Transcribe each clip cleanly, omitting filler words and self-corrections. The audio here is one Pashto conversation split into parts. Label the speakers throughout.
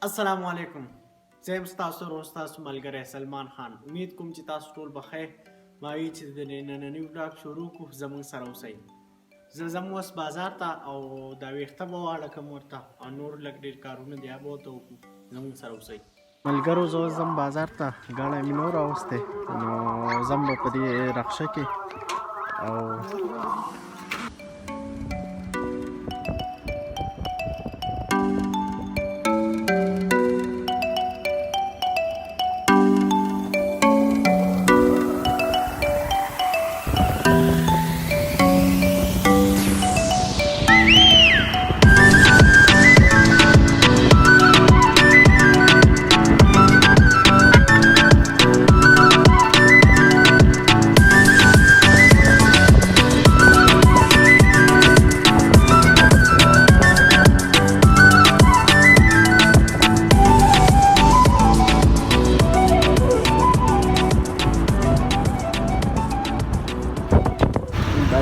Speaker 1: السلام علیکم. زه یم ستاسو ورور ستاسو ملګری سلمان خان. امید کوم چې تاسو ټول به خیر ما وي چې د ننني ولاګ شروع کړو. زموږ سره اوسئ. زه ځم اوس بازار ته او دا ویښته به واړه کړم ورته او نور لږ ډېر کارونه دي هغه به ورته وکړو. زموږ سره اوسئ. ملګرو زه اوس ځم بازار ته. ګاډی مې نو راوستی نو ځم به په دې رخشه کې او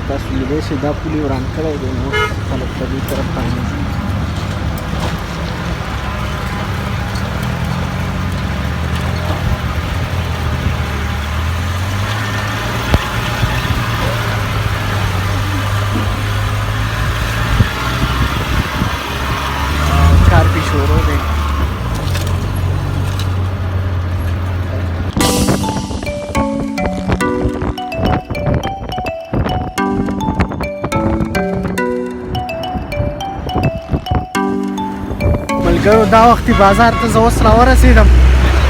Speaker 1: تاسو لیدای شئ دا پولې وران کړی دی نو خلک په دې طرف باندې ځي. کار پې شروع دی. ملګرو دا وختي بازار ته زه اوس راورسېدم.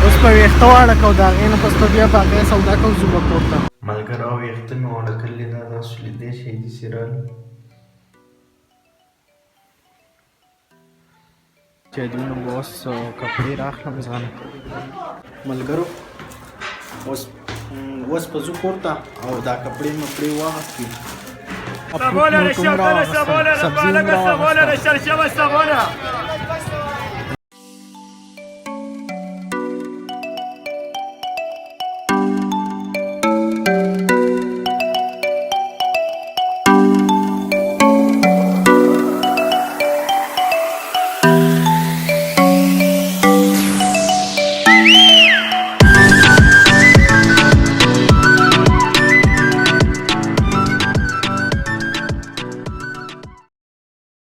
Speaker 1: اوس به ویښته واړه کړو د هغې نه پس به بیا باقی سودا کوو ځو به کور ته. ملګرو ویښته مې واړه کړلې ده تاسو لیدی شئ داسې راغلي چې دوی به اوس کپړې رااخلم ځانه. ملګرو اوس به ځو کور ته او دا کپړې مپړې واخلي.
Speaker 2: صابونه رشاوطنه صابونه د پالکه صابونه د شرشمه صابونه